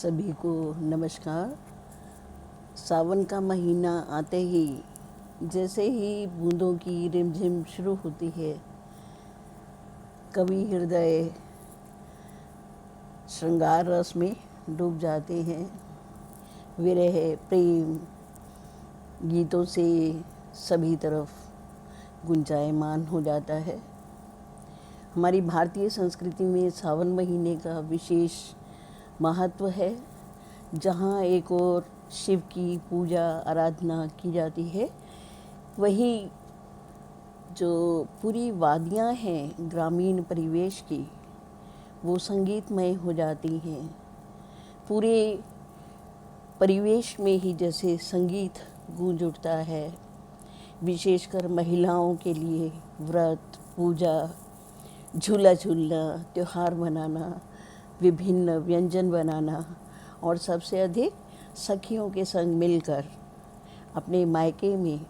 सभी को नमस्कार। सावन का महीना आते ही जैसे ही बूंदों की रिमझिम शुरू होती है, कवि हृदय श्रृंगार रस में डूब जाते हैं। विरह प्रेम गीतों से सभी तरफ गुंजायमान हो जाता है। हमारी भारतीय संस्कृति में सावन महीने का विशेष महत्व है, जहाँ एक और शिव की पूजा आराधना की जाती है, वहीं जो पूरी वादियाँ हैं ग्रामीण परिवेश की, वो संगीतमय हो जाती हैं। पूरे परिवेश में ही जैसे संगीत गूंज उठता है। विशेषकर महिलाओं के लिए व्रत, पूजा, झूला झूलना, त्योहार मनाना, विभिन्न व्यंजन बनाना और सबसे अधिक सखियों के संग मिलकर अपने मायके में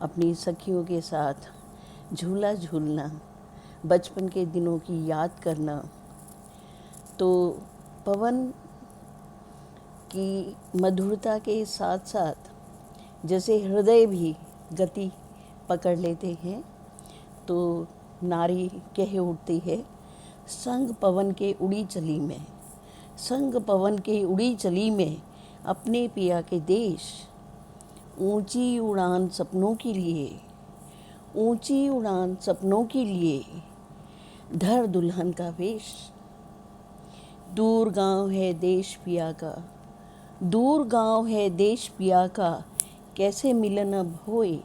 अपनी सखियों के साथ झूला झूलना, बचपन के दिनों की याद करना। तो पवन की मधुरता के साथ साथ जैसे हृदय भी गति पकड़ लेते हैं, तो नारी कह उठती है, संग पवन के उड़ी चली में, संग पवन के उड़ी चली में, अपने पिया के देश। ऊंची उड़ान सपनों के लिए, ऊंची उड़ान सपनों के लिए, धर दुल्हन का वेश। दूर गांव है देश पिया का, दूर गांव है देश पिया का, कैसे मिलन अब होए।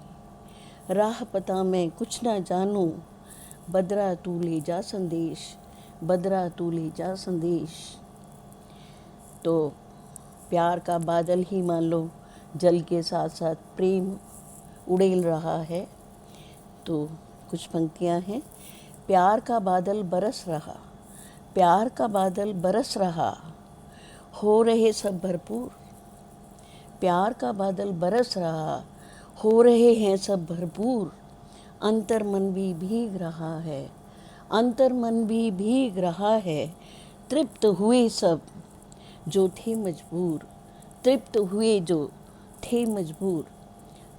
राह पता मैं कुछ ना जानूं, बदरा तू ले जा संदेश, बदरा तू ले जा संदेश। तो प्यार का बादल ही मान लो जल के साथ साथ प्रेम उड़ेल रहा है। तो कुछ पंक्तियां हैं। प्यार का बादल बरस रहा, प्यार का बादल बरस रहा, हो रहे सब भरपूर। प्यार का बादल बरस रहा, हो रहे हैं सब भरपूर। अंतर मन भी भीग रहा है, अंतर मन भी भीग रहा है। तृप्त हुए सब जो थे मजबूर, तृप्त हुए जो थे मजबूर।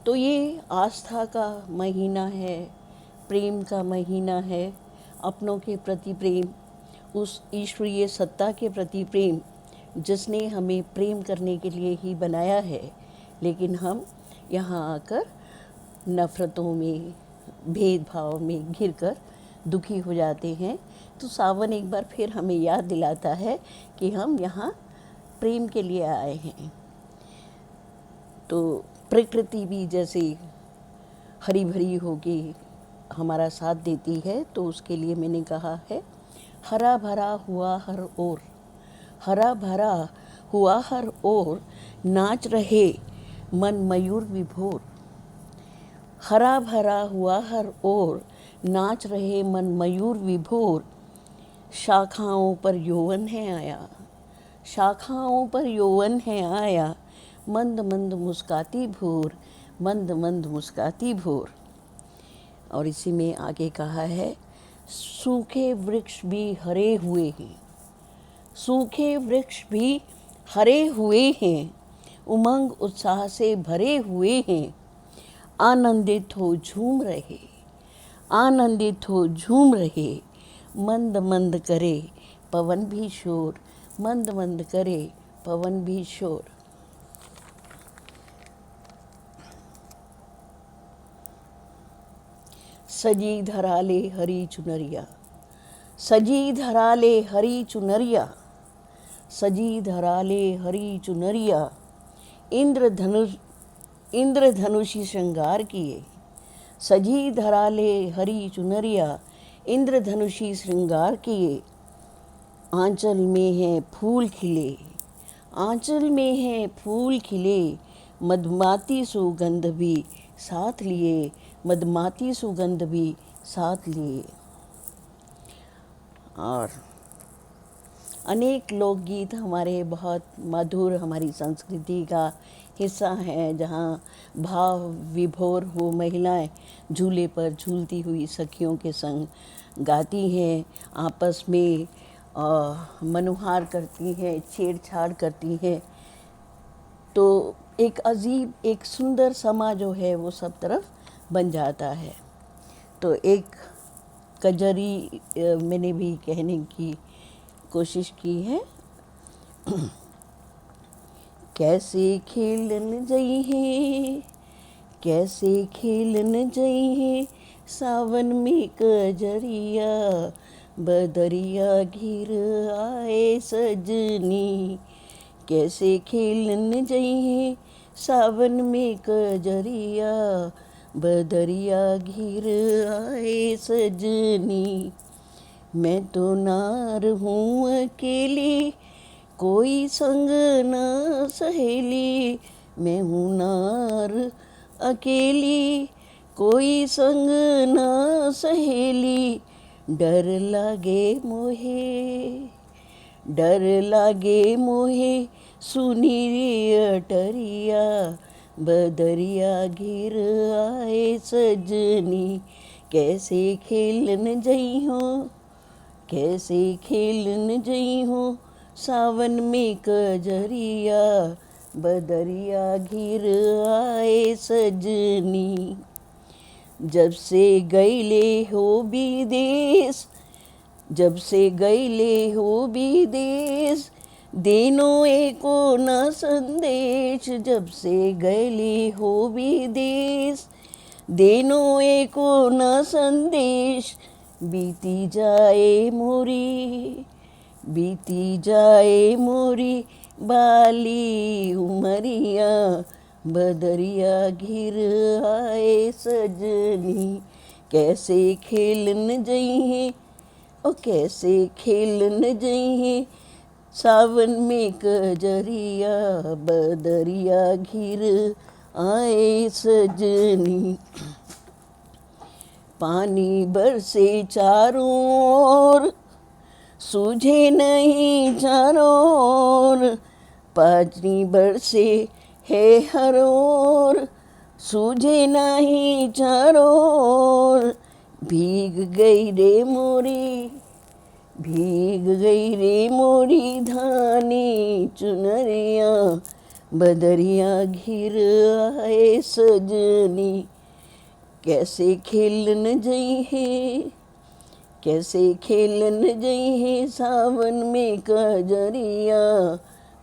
तो ये आस्था का महीना है, प्रेम का महीना है। अपनों के प्रति प्रेम, उस ईश्वरीय सत्ता के प्रति प्रेम जिसने हमें प्रेम करने के लिए ही बनाया है। लेकिन हम यहाँ आकर नफ़रतों में, भेदभाव में घिरकर दुखी हो जाते हैं। तो सावन एक बार फिर हमें याद दिलाता है कि हम यहाँ प्रेम के लिए आए हैं। तो प्रकृति भी जैसे हरी भरी होगी हमारा साथ देती है, तो उसके लिए मैंने कहा है, हरा भरा हुआ हर ओर, हरा भरा हुआ हर ओर, नाच रहे मन मयूर विभोर। हरा भरा हुआ हर ओर, नाच रहे मन मयूर विभोर। शाखाओं पर यौवन है आया, शाखाओं पर यौवन है आया, मंद मंद मुस्काती भोर, मंद मंद मुस्काती भोर। और इसी में आगे कहा है, सूखे वृक्ष भी हरे हुए हैं, सूखे वृक्ष भी हरे हुए हैं, उमंग उत्साह से भरे हुए हैं। आनंदित हो झूम रहे, आनंदित हो झूम रहे, मंद मंद करे पवन भी शोर, मंद मंद करे पवन भी शोर। सजी धराले हरी चुनरिया, सजी धराले हरी चुनरिया, सजी धराले हरी चुनरिया। इंद्रधनुषी श्रृंगार किए, सजी धराले हरी चुनरिया, इंद्रधनुषी श्रृंगार किए। आंचल में है फूल खिले, आंचल में है फूल खिले, मधुमाती सुगंध भी साथ लिए, मधुमाती सुगंध भी साथ लिए। और अनेक लोकगीत हमारे बहुत मधुर, हमारी संस्कृति का हिस्सा हैं, जहाँ भाव विभोर हो महिलाएं झूले पर झूलती हुई सखियों के संग गाती हैं आपस में मनुहार करती हैं, छेड़छाड़ करती हैं, तो एक अजीब, एक सुंदर समा जो है वो सब तरफ बन जाता है। तो एक कजरी मैंने भी कहने की कोशिश की है। कैसे खेलन जई है, कैसे खेलन जई है, सावन में कजरिया, बदरिया घिर आए सजनी। कैसे खेलन जई है, सावन में कजरिया, बदरिया घिर आए सजनी। मैं तो नार हूँ अकेली, कोई संग न सहेली। मैं हूँ नार अकेली, कोई संग न सहेली। डर लागे मोहे, डर लागे मोहे, सुनी अटरिया, बदरिया घिर आए सजनी। कैसे खेलन जई हो, कैसे खेलन जई हो, सावन में कजरिया, बदरिया घिर आए सजनी। जब से गईले हो विदेश, जब से गईले हो विदेश, देनो एको न संदेश। जब से गईले हो विदेश, देनो एको न संदेश। बीती जाए मोरी, बीती जाए मोरी बाली उमरिया, बदरिया घिर आए सजनी। कैसे खेलन जई है, ओ कैसे खेलन जई है, सावन में कजरिया, बदरिया घिर आए सजनी। पानी बरसे चारों ओर, सूझे नहीं चारों ओर। पानी बरसे है हर ओर, सूझे नहीं चारों ओर। भीग गई रे मोरी, भीग गई रे मोरी धानी चुनरिया, बदरिया घिर आए सजनी। कैसे खेलन जई है, कैसे खेलन जई है, सावन में कजरिया,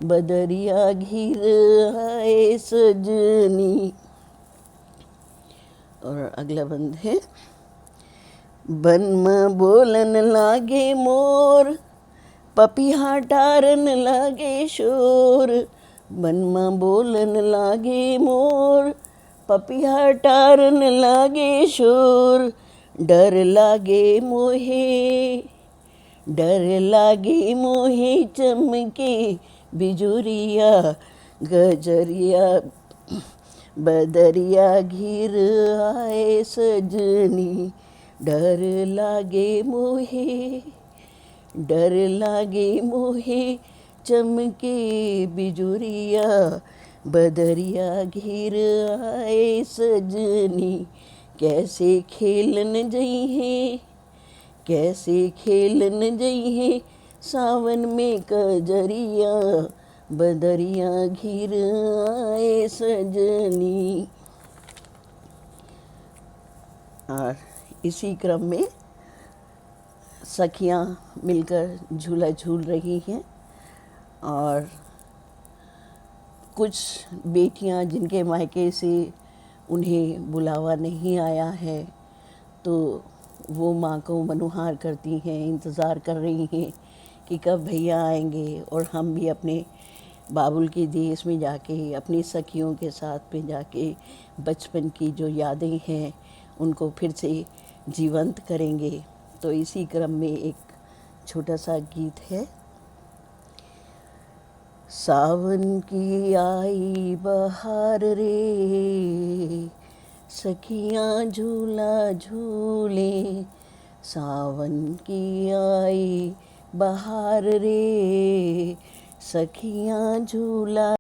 बदरिया घिर आए सजनी। और अगला बंद है। बन में बोलन लागे मोर, पपिहा टारन लागे शोर। बन में बोलन लागे मोर, पपिहा टारन लागे शोर। डर लागे मोहे, डर लागे मोहे, चमके बिजुरिया, गजरिया, बदरिया घिर आए सजनी। डर लागे मोहे, डर लागे मोहे, चमके बिजुरिया, बदरिया घिर आए सजनी। कैसे खेलन जई है, कैसे खेलन जई है, सावन में कजरिया, बदरिया घिर आए सजनी। और इसी क्रम में सखियां मिलकर झूला झूल रही हैं, और कुछ बेटियां जिनके मायके से उन्हें बुलावा नहीं आया है, तो वो माँ को मनुहार करती हैं, इंतज़ार कर रही हैं कि कब भैया आएंगे और हम भी अपने बाबुल के देश में जाके, अपनी सखियों के साथ में जाके बचपन की जो यादें हैं उनको फिर से जीवंत करेंगे। तो इसी क्रम में एक छोटा सा गीत है। सावन की आई बहार रे, सखियाँ झूला झूले। सावन की आई बहार रे, सखियाँ झूला